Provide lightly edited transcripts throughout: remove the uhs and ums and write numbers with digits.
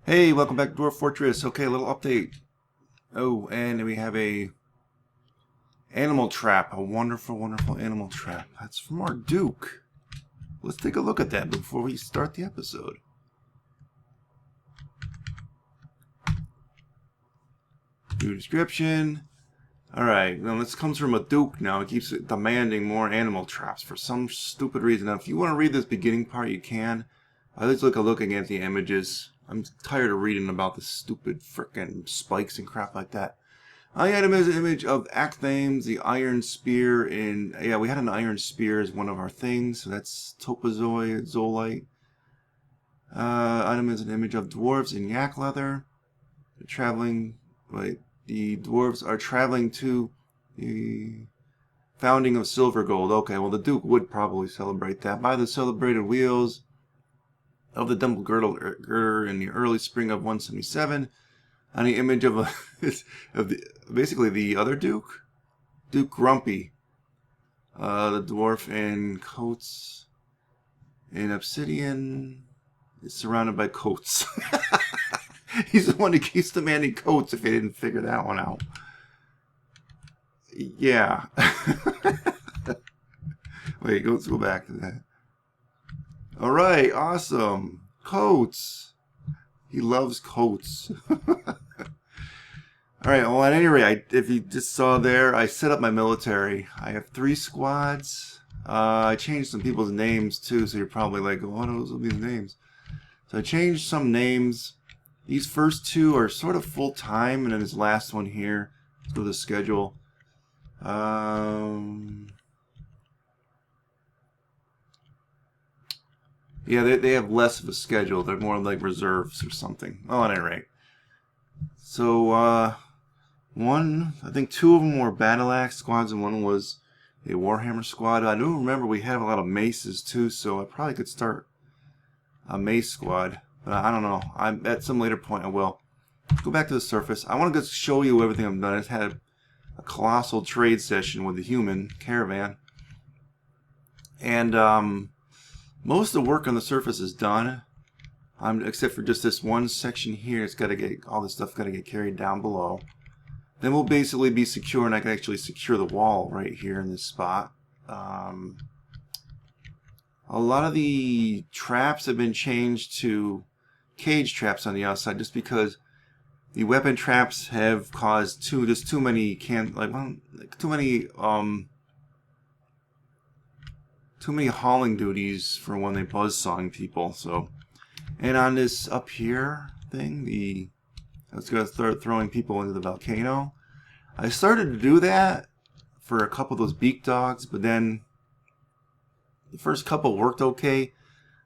Hey, welcome back to Dwarf Fortress. Okay, a little update. Oh, and we have a animal trap. A wonderful, wonderful animal trap. That's from our Duke. Let's take a look at that before we start the episode. New description. Alright, now this comes from a Duke now. It keeps demanding more animal traps for some stupid reason. Now, if you want to read this beginning part, you can. I just looking at the images. I'm tired of reading about the stupid frickin' spikes and crap like that. I had him as an image of Acthames, the Iron Spear in... Yeah, we had an Iron Spear as one of our things. So that's Topazoi, Zolite. Item is an image of dwarves in yak leather. They're traveling... Wait, the dwarves are traveling to the founding of Silvergold. Okay, well the Duke would probably celebrate that. By the celebrated wheels of the Dumble Girder in the early spring of 177. On the image of a basically the other Duke, Duke Grumpy, the dwarf in coats in obsidian is surrounded by coats. He's the one who keeps demanding coats. If you didn't figure that one out, yeah. Wait, let's go back to that. All right, awesome coats. He loves coats. Alright, well at any rate, if you just saw there, I set up my military. I have 3 squads. I changed some people's names too, so you're probably like, what are these names? So I changed some names. These first 2 are sort of full-time, and then this last one here, let's go to the schedule. Yeah, they have less of a schedule. They're more like reserves or something. Well, at any rate. So, I think 2 of them were Battle Axe squads, and one was a Warhammer squad. I do remember we have a lot of maces too, so I probably could start a mace squad. But I don't know. At some later point I will. Go back to the surface. I want to just show you everything I've done. I just had a colossal trade session with the human caravan. And most of the work on the surface is done. Except for just this one section here. It's got to get all this stuff got to get carried down below. Then we'll basically be secure, and I can actually secure the wall right here in this spot. A lot of the traps have been changed to cage traps on the outside, just because the weapon traps have caused too many hauling duties for when they buzzsawing people. So, and on this up here thing, I was going to start throwing people into the volcano. I started to do that for a couple of those beak dogs, but then the first couple worked okay,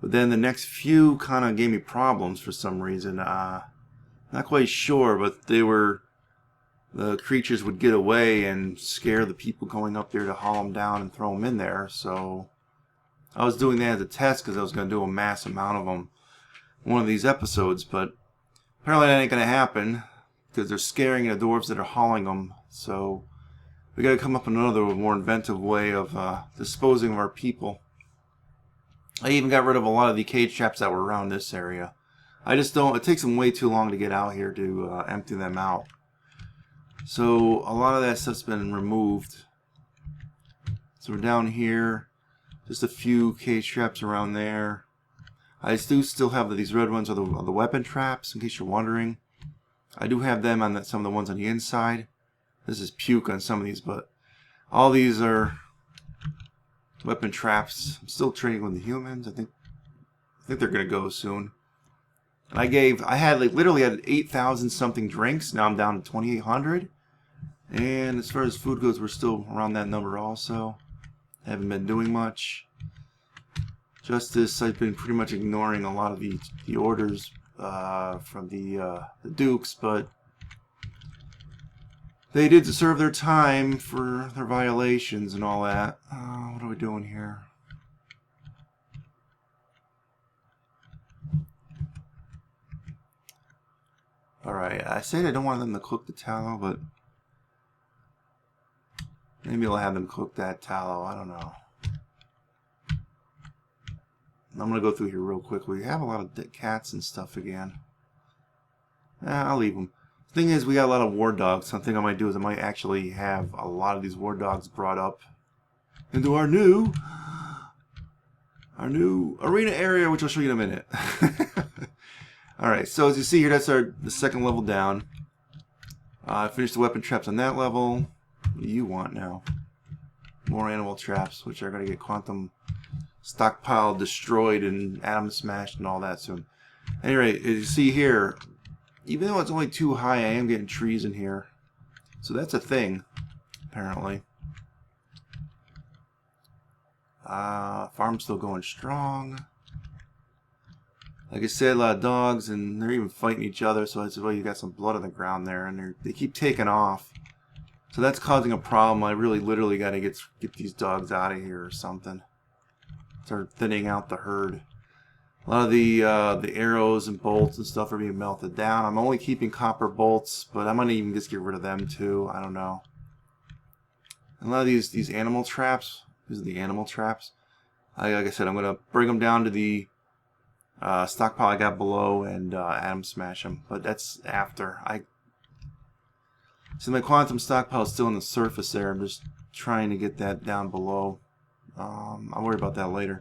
but then the next few kind of gave me problems for some reason. Not quite sure, but the creatures would get away and scare the people going up there to haul them down and throw them in there. So I was doing that as a test because I was going to do a mass amount of them one of these episodes, but apparently that ain't going to happen because they're scaring the dwarves that are hauling them. So we got to come up with another more inventive way of disposing of our people. I even got rid of a lot of the cage traps that were around this area. I just don't. It takes them way too long to get out here to empty them out. So a lot of that stuff's been removed. So we're down here. Just a few cage traps around there. I do still have these red ones are the weapon traps, in case you're wondering. I do have them on some of the ones on the inside. This is puke on some of these, but all these are weapon traps. I'm still trading with the humans. I think they're gonna go soon. And I had literally had 8,000 something drinks. Now I'm down to 2,800. And as far as food goes, we're still around that number also. Haven't been doing much. Justice, I've been pretty much ignoring a lot of the orders from the Dukes, but they did serve their time for their violations and all that. What are we doing here? Alright, I said I don't want them to cook the tallow, but maybe I'll have them cook that tallow. I don't know. I'm going to go through here real quick. We have a lot of cats and stuff again. I'll leave them. The thing is, we got a lot of war dogs. Something I might do is I might actually have a lot of these war dogs brought up into our new arena area, which I'll show you in a minute. Alright, so as you see here, that's the second level down. I finished the weapon traps on that level. What do you want now? More animal traps, which are going to get quantum stockpile destroyed and atom smashed and all that soon. Anyway, as you see here, even though it's only too high, I am getting trees in here. So that's a thing, apparently. Farm's still going strong. Like I said, a lot of dogs, and they're even fighting each other, so that's why you got some blood on the ground there, and they keep taking off. So that's causing a problem. I really literally got to get these dogs out of here or something. Start thinning out the herd. A lot of the arrows and bolts and stuff are being melted down. I'm only keeping copper bolts, but I might even just get rid of them too. I don't know. And a lot of these animal traps. These are the animal traps. Like I said, I'm going to bring them down to the stockpile I got below and atom smash them. But that's after. See, my quantum stockpile is still on the surface there. I'm just trying to get that down below. I'll worry about that later.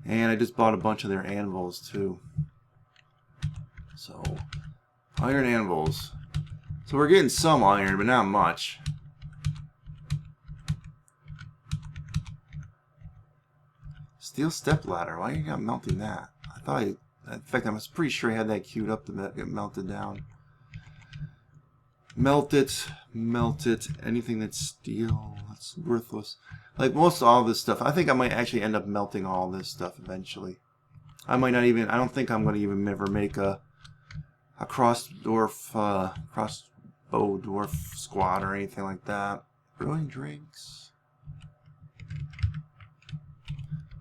And I just bought a bunch of their anvils too. So, iron anvils. So we're getting some iron, but not much. Steel step ladder. Why are you not melting that? I thought in fact, I was pretty sure I had that queued up to get melted down. Melt it, melt it. Anything that's steel, that's worthless. Like most all this stuff, I think I might actually end up melting all this stuff eventually. I might not even. I don't think I'm going to even ever make a crossbow dwarf squad or anything like that. Brewing drinks.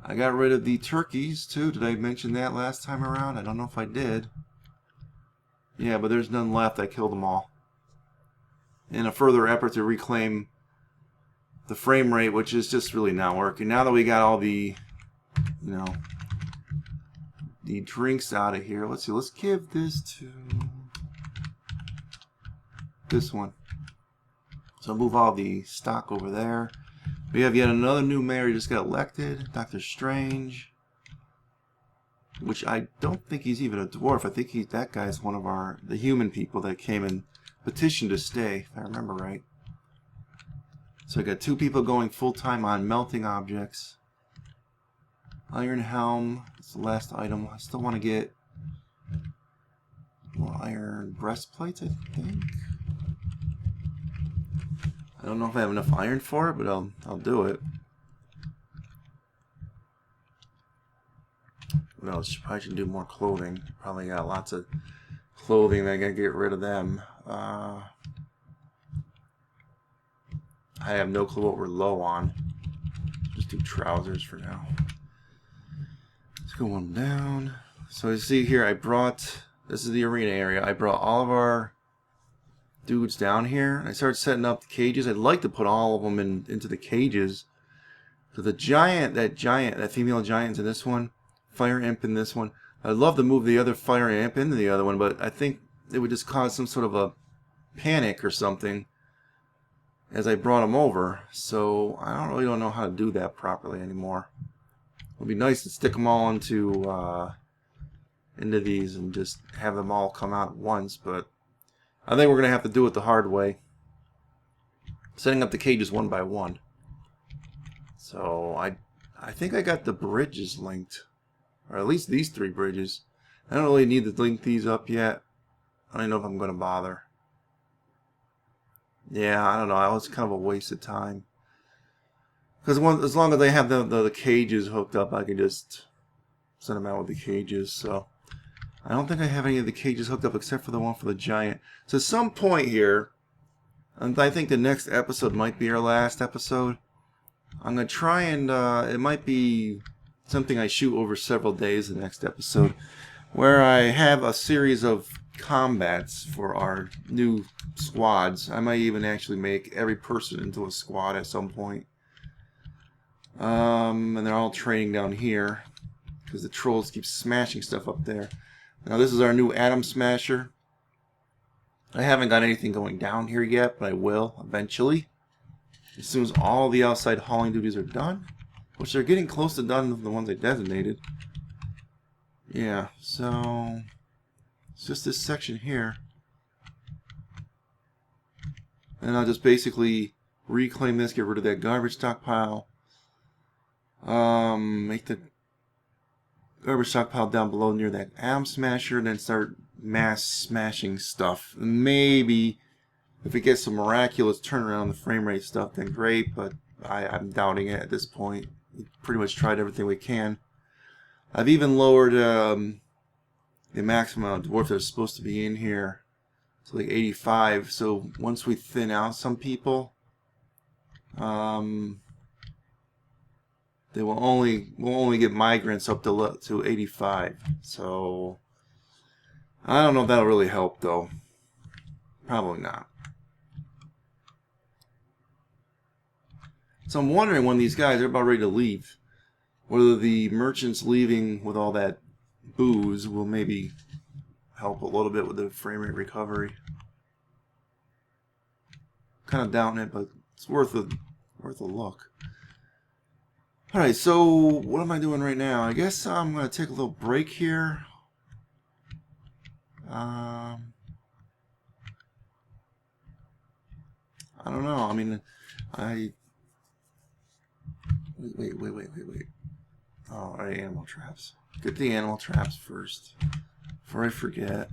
I got rid of the turkeys too. Did I mention that last time around? I don't know if I did. Yeah, but there's none left. I killed them all. In a further effort to reclaim the frame rate, which is just really not working. Now that we got all the, the drinks out of here, let's see. Let's give this to this one. So move all the stock over there. We have yet another new mayor who just got elected, Dr. Strange, which I don't think he's even a dwarf. I think that guy's one of the human people that came and petitioned to stay, if I remember right. So I got 2 people going full-time on melting objects. Iron helm, that's the last item. I still want to get more iron breastplates, I think. I don't know if I have enough iron for it, but I'll do it. What else? Probably should do more clothing. Probably got lots of clothing that I gotta get rid of them. I have no clue what we're low on. Just do trousers for now. Let's go one down. So as you see here, this is the arena area. I brought all of our dudes down here. I started setting up the cages. I'd like to put all of them into the cages. So that female giant's in this one, fire imp in this one. I'd love to move the other fire imp into the other one, but I think it would just cause some sort of a panic or something as I brought them over. So I don't know how to do that properly anymore. It would be nice to stick them all into these and just have them all come out at once, but I think we're going to have to do it the hard way. Setting up the cages one by one. So I think I got the bridges linked. Or at least these 3 bridges. I don't really need to link these up yet. I don't know if I'm going to bother. Yeah, I don't know. It's kind of a waste of time. Because as long as I have the cages hooked up, I can just send them out with the cages. So I don't think I have any of the cages hooked up except for the one for the giant. So at some point here, and I think the next episode might be our last episode, I'm going to try and, it might be something I shoot over several days the next episode, where I have a series of combats for our new squads. I might even actually make every person into a squad at some point. And they're all training down here because the trolls keep smashing stuff up there. Now this is our new atom smasher. I haven't got anything going down here yet, but I will eventually. As soon as all the outside hauling duties are done. Which they're getting close to done with the ones I designated. Yeah, so it's just this section here. And I'll just basically reclaim this, get rid of that garbage stockpile. Make the garbage stockpile down below near that atom smasher, and then start mass smashing stuff. And maybe if it gets some miraculous turnaround the frame rate stuff, then great, but I'm doubting it at this point. We pretty much tried everything we can. I've even lowered the maximum amount of dwarf that's supposed to be in here to like 85. So once we thin out some people, they will only get migrants up to 85. So I don't know if that'll really help though. Probably not. So I'm wondering when these guys are about ready to leave, whether the merchants leaving with all that booze will maybe help a little bit with the frame rate recovery. Kind of doubting it, but it's worth a look. Alright, so what am I doing right now? I guess I'm going to take a little break here. I don't know. I mean, Wait. Oh, alright, animal traps. Get the animal traps first, before I forget.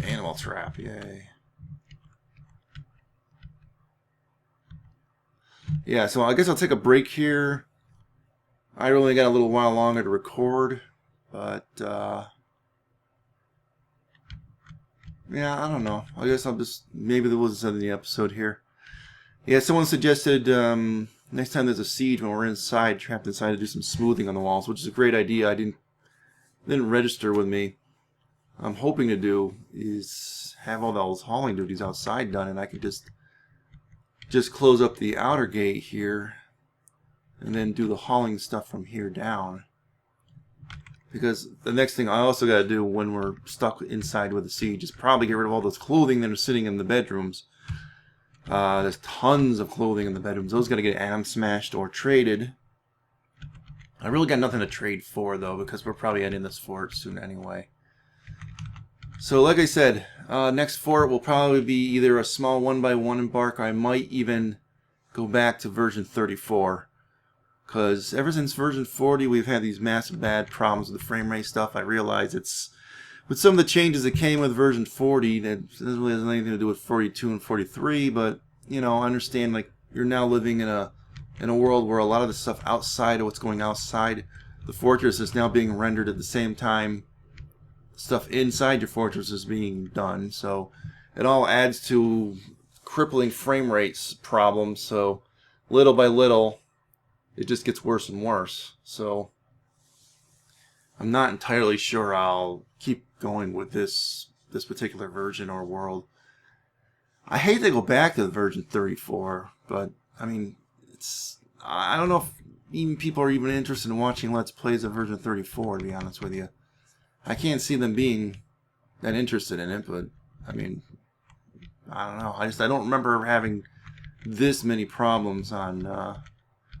Animal trap, yay. Yeah, so I guess I'll take a break here. I only got a little while longer to record, but yeah, I don't know. I guess I'll just, maybe there was something in the episode here. Yeah, someone suggested next time there's a siege when we're inside, trapped inside, to do some smoothing on the walls, which is a great idea. I didn't register with me. I'm hoping to do is have all those hauling duties outside done, and I can just close up the outer gate here, and then do the hauling stuff from here down. Because the next thing I also got to do when we're stuck inside with the siege is probably get rid of all those clothing that are sitting in the bedrooms. There's tons of clothing in the bedrooms. Those got to get atom smashed or traded. I really got nothing to trade for though, because we're probably ending this fort soon anyway. So like I said, next fort will probably be either a small 1x1 embark, or I might even go back to version 34. Because ever since version 40 we've had these massive bad problems with the frame rate stuff. I realize it's, with some of the changes that came with version 40, that doesn't really have anything to do with 42 and 43, but, you know, I understand, like, you're now living in a world where a lot of the stuff outside of what's going outside the fortress is now being rendered at the same time stuff inside your fortress is being done. So it all adds to crippling frame rates problems. So little by little, it just gets worse and worse. So I'm not entirely sure I'll keep going with this particular version or world. I hate to go back to the version 34, but I mean, I don't know if even people are even interested in watching Let's Plays of version 34, to be honest with you. I can't see them being that interested in it, but I mean, I don't know. I don't remember having this many problems on the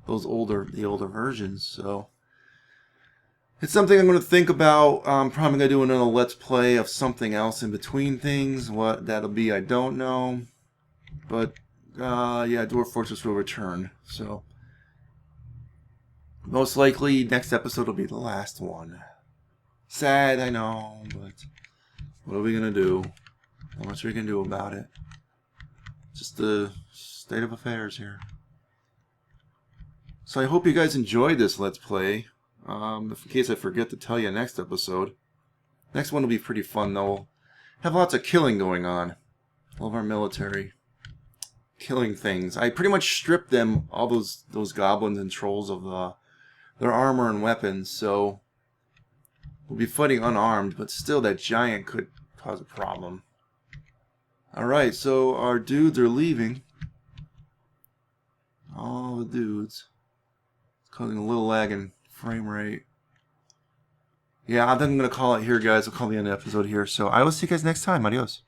older versions, so it's something I'm going to think about. I'm probably going to do another Let's Play of something else in between things. What that'll be, I don't know. But, yeah, Dwarf Fortress will return. So, most likely, next episode will be the last one. Sad, I know, but what are we going to do? Not much we can do about it. Just the state of affairs here. So I hope you guys enjoyed this Let's Play. In case I forget to tell you next episode. Next one will be pretty fun though. We'll have lots of killing going on. All of our military killing things. I pretty much stripped them, all those goblins and trolls, of their armor and weapons, so we'll be fighting unarmed, but still that giant could cause a problem. Alright, so our dudes are leaving. All the dudes. It's causing a little lag in frame rate. yeah, I think I'm going to call it here, guys. I'll call the end of the episode here. So I will see you guys next time. Adios.